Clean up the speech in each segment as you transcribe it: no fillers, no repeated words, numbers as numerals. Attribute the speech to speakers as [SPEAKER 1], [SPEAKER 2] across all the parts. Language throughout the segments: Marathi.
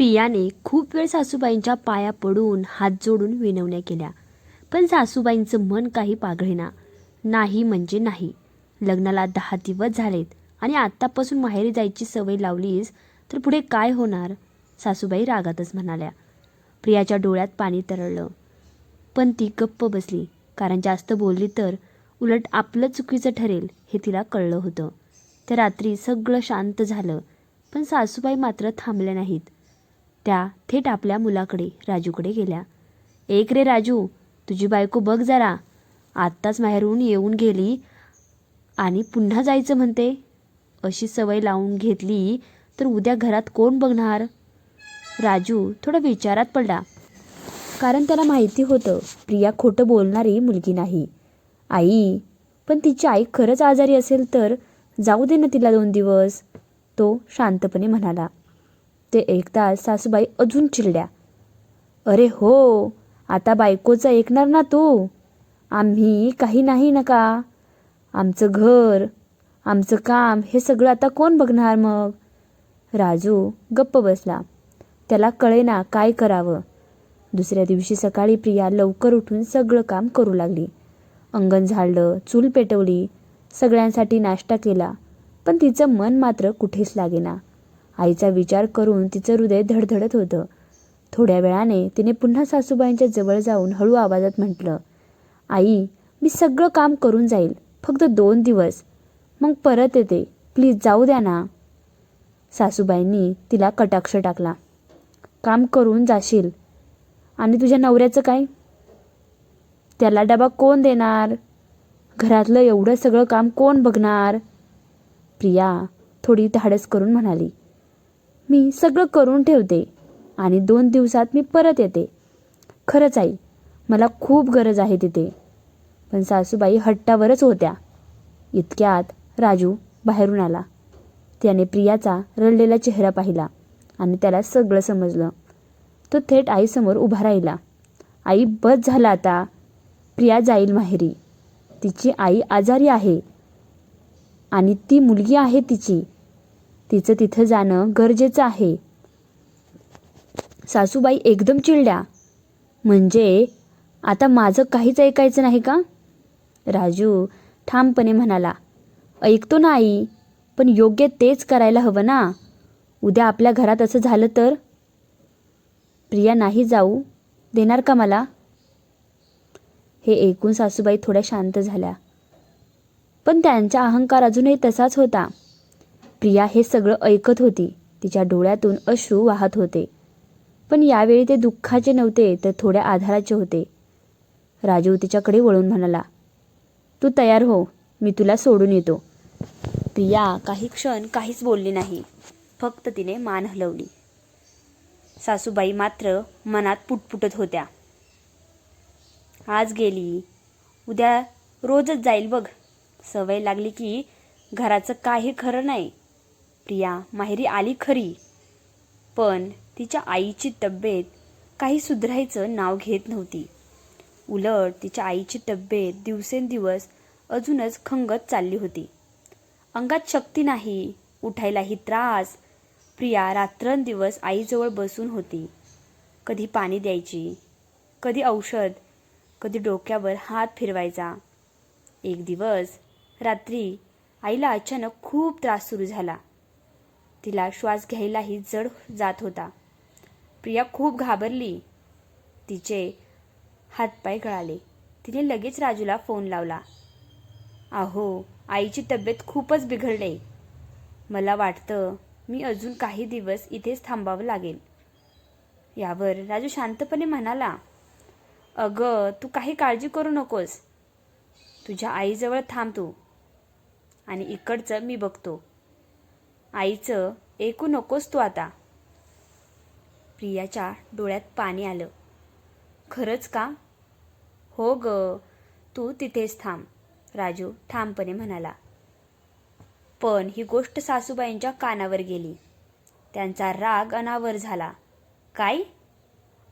[SPEAKER 1] प्रियाने खूप वेळ सासूबाईंच्या पाया पडून हात जोडून विनवण्या केल्या, पण सासूबाईंचं मन काही पाघळेना. नाही म्हणजे नाही. लग्नाला 10 दिवस झालेत आणि आत्तापासून माहेरी जायची सवय लावलीस तर पुढे काय होणार? सासूबाई रागातच म्हणाल्या. प्रियाच्या डोळ्यात पाणी तरळलं, पण ती गप्प बसली, कारण जास्त बोलली तर उलट आपलं चुकीचं ठरेल हे तिला कळलं होतं. त्या रात्री सगळं शांत झालं, पण सासूबाई मात्र थांबल्या नाहीत. त्या थेट आपल्या मुलाकडे राजूकडे गेल्या. "एक रे राजू, तुझी बायको बघ जरा, आत्ताच माहेरून येऊन गेली आणि पुन्हा जायचं म्हणते. अशी सवय लावून घेतली तर उद्या घरात कोण बघणार?" राजू थोडा विचारात पडला, कारण त्याला माहिती होतं प्रिया खोटं बोलणारी मुलगी नाही. "आई, पण तिची आई खरंच आजारी असेल तर जाऊ दे ना तिला 2 दिवस," तो शांतपणे म्हणाला. ते ऐकताच सासूबाई अजून चिडल्या. "अरे हो, आता बायकोचं ऐकणार ना तू? आम्ही काही नाही नका. आमचं घर, आमचं काम हे सगळं आता कोण बघणार मग?" राजू गप्प बसला. त्याला कळेना काय करावं. दुसऱ्या दिवशी सकाळी प्रिया लवकर उठून सगळं काम करू लागली. अंगण झाडलं, चूल पेटवली, सगळ्यांसाठी नाश्ता केला, पण तिचं मन मात्र कुठेच लागेना. आईचा विचार करून तिचं हृदय धडधडत होतं. थोड्या वेळाने तिने पुन्हा सासूबाईंच्या जवळ जाऊन हळू आवाजात म्हटलं, "आई, मी सगळं काम करून जाईल, फक्त 2 दिवस, मग परत येते. प्लीज जाऊ द्या ना." सासूबाईंनी तिला कटाक्ष टाकला. "काम करून जाशील आणि तुझ्या नवऱ्याचं काय? त्याला डबा कोण देणार? घरातलं एवढं सगळं काम कोण बघणार?" प्रिया थोडी धाडस करून म्हणाली, "मी सगळं करून ठेवते आणि 2 दिवसात मी परत येते. खरंच आई, मला खूप गरज आहे तिथे." पण सासूबाई हट्टावरच होत्या. इतक्यात राजू बाहेरून आला. त्याने प्रियाचा रडलेला चेहरा पाहिला आणि त्याला सगळं समजलं. तो थेट आईसमोर उभा राहिला. "आई, बस झालं आता. प्रिया जाईल माहेरी. तिची आई आजारी आहे आणि ती मुलगी आहे तिची. तिचं तिथं जाणं गरजेचं आहे." सासूबाई एकदम चिडल्या. "म्हणजे आता माझं काहीच ऐकायचं नाही का?" राजू ठामपणे म्हणाला, "ऐकतो ना आई, पण योग्य तेच करायला हवं ना. उद्या आपल्या घरात असं झालं तर? प्रिया नाही जाऊ देणार का मला?" हे ऐकून सासूबाई थोड्या शांत झाल्या, पण त्यांचा अहंकार अजूनही तसाच होता. प्रिया हे सगळं ऐकत होती. तिच्या डोळ्यातून अश्रू वाहत होते, पण यावेळी ते दुःखाचे नव्हते तर थोड्या आधाराचे होते. राजू तिच्याकडे वळून म्हणाला, "तू तयार हो, मी तुला सोडून येतो." प्रिया काही क्षण काहीच बोलली नाही, फक्त तिने मान हलवली. सासूबाई मात्र मनात पुटपुटत होत्या. आज गेली, उद्या रोजच जाईल बघ. सवय लागली की घराचं काही खरं नाही. प्रिया माहेरी आली खरी, पण तिच्या आईची तब्येत काही सुधारायचं नाव घेत नव्हती. उलट तिच्या आईची तब्येत दिवसेंदिवस अजूनच खंगत चालली होती. अंगात शक्ती नाही, उठायलाही त्रास. प्रिया रात्रंदिवस आईजवळ बसून होती. कधी पाणी द्यायची, कधी औषध, कधी डोक्यावर हात फिरवायचा. एक दिवस रात्री आईला अचानक खूप त्रास सुरू झाला. तिला श्वास घ्यायलाही जड जात होता. प्रिया खूप घाबरली. तिचे हातपाय गळाले. तिने लगेच राजूला फोन लावला. "अहो, आईची तब्येत खूपच बिघडली. मला वाटतं मी अजून काही दिवस इथेच थांबावं लागेल." यावर राजू शांतपणे म्हणाला, "अगं, तू काही काळजी करू नकोस. तुझ्या आईजवळ थांब तू, आणि इकडचं मी बघतो. आईचं ऐकू नकोस तू आता." प्रियाच्या डोळ्यात पाणी आलं. "खरंच का?" "हो ग, तू तिथेच थांब," राजू ठामपणे म्हणाला. पण ही गोष्ट सासूबाईंच्या कानावर गेली. त्यांचा राग अनावर झाला. "काय?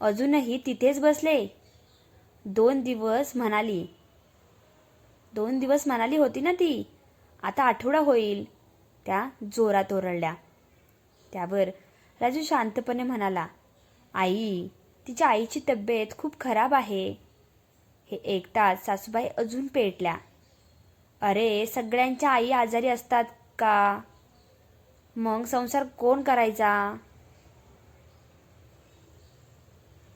[SPEAKER 1] अजूनही तिथेच बसले? 2 दिवस म्हणाली. 2 दिवस म्हणाली होती ना ती, आता आठवडा होईल." त्या जोरात ओरडल्या. त्यावर राजू शांतपणे म्हणाला, आई, तिच्या आईची तब्येत खूप खराब आहे. हे ऐकताच सासूबाई अजून पेटल्या. अरे, सगळ्यांच्या आई आजारी असतात का? मग संसार कोण करायचा?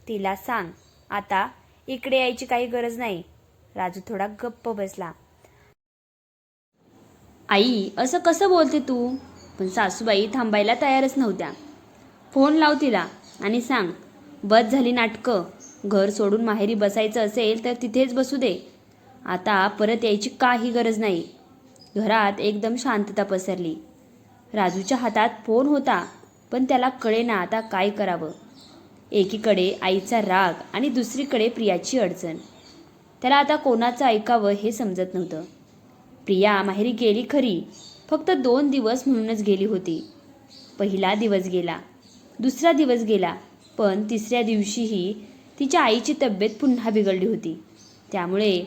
[SPEAKER 1] तिला सांग, आता इकडे यायची काही गरज नाही. राजू थोडा गप्प बसला. आई, असं कसं बोलते तू? पण सासूबाई थांबायला तयारच नव्हत्या. फोन लाव तिला आणि सांग, बस झाली नाटकं. घर सोडून माहेरी बसायचं असेल तर तिथेच बसू दे. आता परत यायची काही गरज नाही. घरात एकदम शांतता पसरली. राजूच्या हातात फोन होता, पण त्याला कळेना आता काय करावं. एकीकडे आईचा राग आणि दुसरीकडे प्रियाची अडचण. त्याला आता कोणाचं ऐकावं हे समजत नव्हतं. प्रिया माहेरी गेली खरी, फक्त 2 दिवस म्हणूनच गेली होती. पहिला दिवस गेला, दुसरा दिवस गेला, पण तिसऱ्या दिवशीही तिच्या आईची तब्येत पुन्हा बिघडली होती. त्यामुळे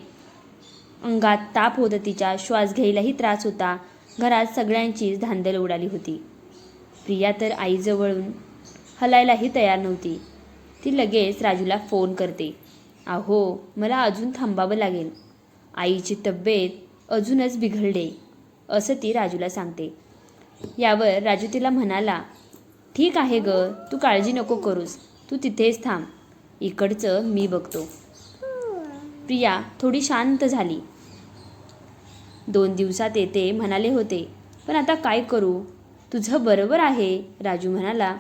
[SPEAKER 1] अंगात ताप होता, तिच्या श्वास घ्यायलाही त्रास होता. घरात सगळ्यांचीच धांदल उडाली होती. प्रिया तर आईजवळून हलायलाही तयार नव्हती. ती लगेच राजूला फोन करते. अहो, मला अजून थांबावं लागेल. आईची तब्येत अजूनच बिघडले, असं ती राजूला सांगते. यावर राजू तिला म्हणाला, ठीक आहे ग, तू काळजी नको करूस. तू तिथेच थांब, इकडचं मी बघतो. प्रिया थोडी शांत झाली. 2 दिवसात येते म्हणाले होते, पण आता काय करू? तुझं बरोबर आहे, राजू म्हणाला.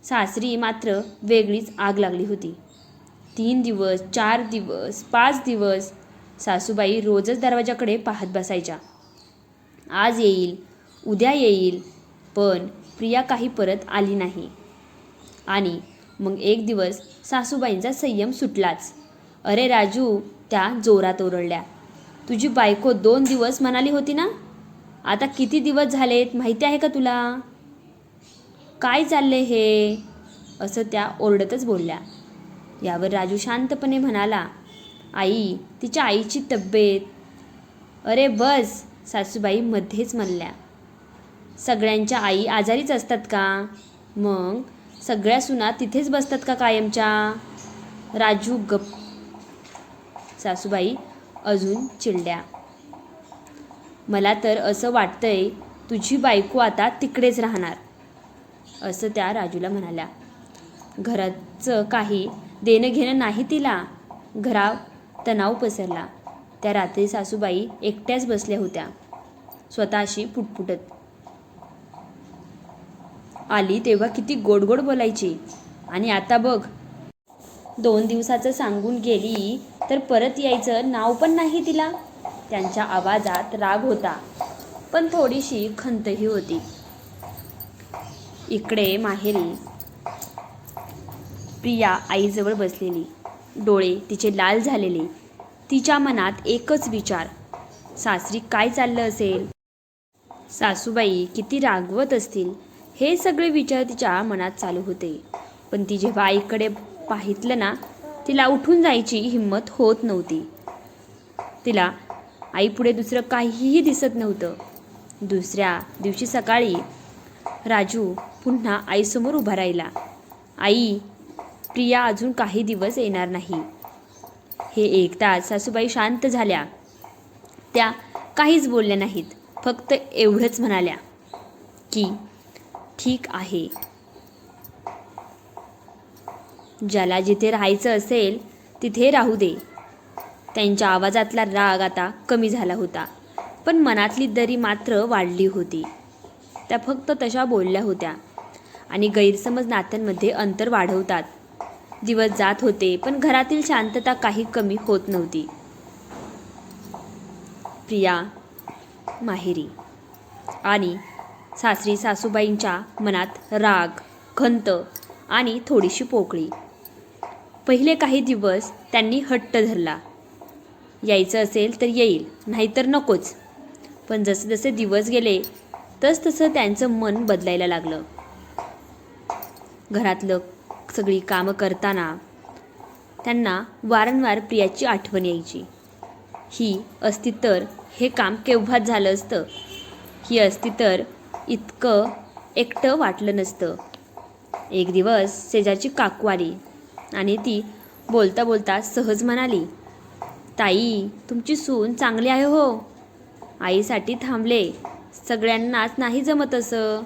[SPEAKER 1] सासरी मात्र वेगळीच आग लागली होती. 3 दिवस, 4 दिवस, 5 दिवस सासूबाई रोजच दरवाजाकडे पाहत बसायच्या. आज येईल, उद्या येईल, पण प्रिया काही परत आली नाही. आणि मग एक दिवस सासूबाईंचा संयम सुटलाच. अरे राजू, त्या जोरात ओरडल्या. तुझी बायको 2 दिवस म्हणाली होती ना? आता किती दिवस झालेत माहिती आहे का तुला? काय चालले हे? असं त्या ओरडतच बोलल्या. यावर राजू शांतपणे म्हणाला, आई, तिच्या आईची तब्येत. अरे बस, सासूबाई मध्येच म्हणल्या. सगळ्यांच्या आई आजारीच असतात का? मग सगळ्या सुना तिथेच बसतात का कायमच्या? राजू गप. सासूबाई अजून चिडल्या. मला तर असं वाटतंय तुझी बायको आता तिकडेच राहणार, असं त्या राजूला म्हणाल्या. घराचं काही देणं घेणं नाही तिला. घरात तणाव पसरला. त्या रात्री सासूबाई एकट्याच बसल्या होत्या, स्वतःशी पुटपुटत. आली तेव्हा किती गोड गोड बोलायची, आणि आता बघ, 2 दिवसाचं सांगून गेली तर परत यायचं नाव पण नाही तिला. त्यांच्या आवाजात राग होता, पण थोडीशी खंतही होती. इकडे माहेरी प्रिया आईजवळ बसलेली, डोळे तिचे लाल झालेले. तिच्या मनात एकच विचार, सासरी काय चाललं असेल? सासूबाई किती रागवत असतील? हे सगळे विचार तिच्या मनात चालू होते. पण ती जेव्हा आईकडे पाहितलं ना, तिला उठून जायची हिंमत होत नव्हती. तिला आईपुढे दुसरं काहीही दिसत नव्हतं. दुसऱ्या दिवशी सकाळी राजू पुन्हा आईसमोर उभा राहिला. आई, प्रिया अजून काही दिवस येणार नाही. हे ऐकताच सासूबाई शांत झाल्या. त्या काहीच बोलल्या नाहीत, फक्त एवढंच म्हणाल्या की ठीक आहे. ज्याला जिथे राहायचं असेल तिथे राहू दे. त्यांच्या आवाजातला राग आता कमी झाला होता, पण मनातली दरी मात्र वाढली होती. त्या फक्त तशा बोलल्या होत्या, आणि गैरसमज नात्यांमध्ये अंतर वाढवतात. दिवस जात होते, पण घरातील शांतता काही कमी होत नव्हती. प्रिया माहेरी आणि सासरी सासूबाईंच्या मनात राग, खंत आणि थोडीशी पोकळी. पहिले काही दिवस त्यांनी हट्ट धरला. यायचं असेल तर येईल, नाहीतर नकोच. पण जसे जसे दिवस गेले तसं त्यांचं मन बदलायला लागलं. घरातलं सगळी कामं करताना त्यांना वारंवार प्रियाची आठवण यायची. ही असती तर हे काम केव्हाच झालं असतं. ही असती तर इतकं एकटं वाटलं नसतं. एक दिवस शेजारची काकू आली आणि ती बोलता बोलता सहज म्हणाली, ताई तुमची सून चांगली आहे हो. आईसाठी थांबले, सगळ्यांनाच नाही जमत असं.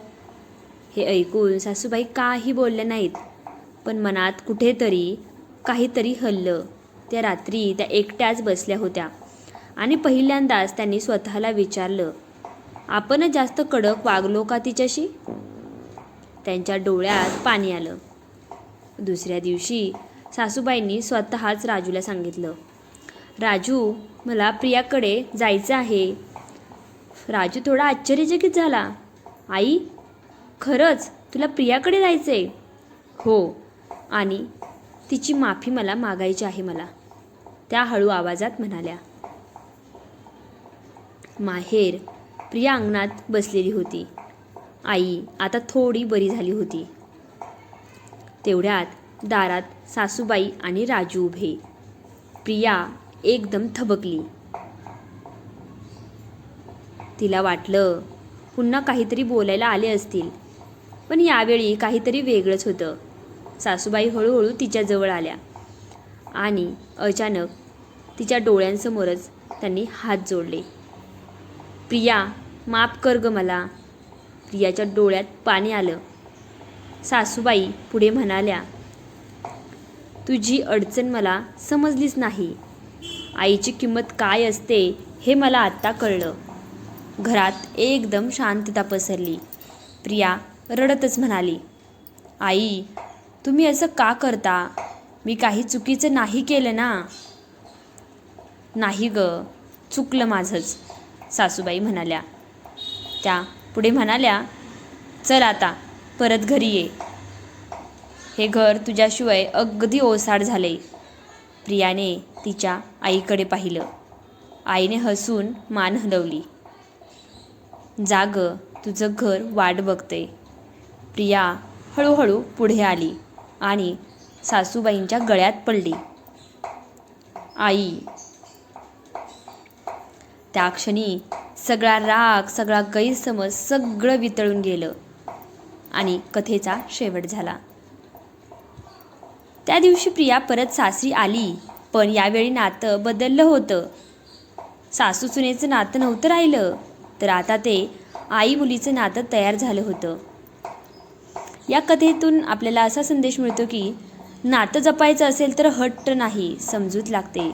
[SPEAKER 1] हे ऐकून सासूबाई काही बोलल्या नाहीत, पण मनात कुठेतरी काहीतरी हललं. त्या रात्री त्या एकट्याच बसल्या होत्या आणि पहिल्यांदाच त्यांनी स्वतःला विचारलं, आपणच जास्त कडक वागलो का तिच्याशी? त्यांच्या डोळ्यात पाणी आलं. दुसऱ्या दिवशी सासूबाईंनी स्वतःच राजूला सांगितलं, राजू मला प्रियाकडे जायचं आहे. राजू थोडा आश्चर्यचकित झाला. आई, खरंच तुला प्रियाकडे जायचंय? हो, आणि तिची माफी मला मागायची आहे मला, त्या हळू आवाजात म्हणाल्या. माहेर प्रिया अंगणात बसलेली होती. आई आता थोडी बरी झाली होती. तेवढ्यात दारात सासूबाई आणि राजू उभे. प्रिया एकदम थबकली. तिला वाटलं पुन्हा काहीतरी बोलायला आले असतील, पण यावेळी काहीतरी वेगळंच होतं. सासूबाई हळूहळू तिच्याजवळ आल्या आणि अचानक तिच्या डोळ्यांसमोरच त्यांनी हात जोडले. प्रिया, माफ कर ग मला. प्रियाच्या डोळ्यात पाणी आलं. सासूबाई पुढे म्हणाल्या, तुझी अडचण मला समजलीच नाही. आईची किंमत काय असते हे मला आत्ता कळलं. घरात एकदम शांतता पसरली. प्रिया रडतच म्हणाली, आई तुम्ही असं का करता? मी काही चुकीचं नाही केलं ना? नाही ग, चुकलं माझंच, सासूबाई म्हणाल्या. त्या पुढे म्हणाल्या, चल आता परत घरी ये. हे घर तुझ्याशिवाय अगदी ओसाड झाले. प्रियाने तिच्या आईकडे पाहिलं. आईने हसून मान हलवली. जा ग, तुझं घर वाट बघते. प्रिया हळूहळू पुढे आली आणि सासूबाईंच्या गळ्यात पडली. आई. त्या क्षणी सगळा राग, सगळा गैरसमज सगळं वितळून गेलं आणि कथेचा शेवट झाला. त्या दिवशी प्रिया परत सासरी आली, पण यावेळी नातं बदललं होतं. सासू सुनेचं नातं नव्हतं राहिलं, तर आता ते आई मुलीचं नातं तयार झालं होतं. या कथेतून आपल्याला असा संदेश मिळतो की नातं जपायचं असेल तर हट्ट नाही, समजूत लागते.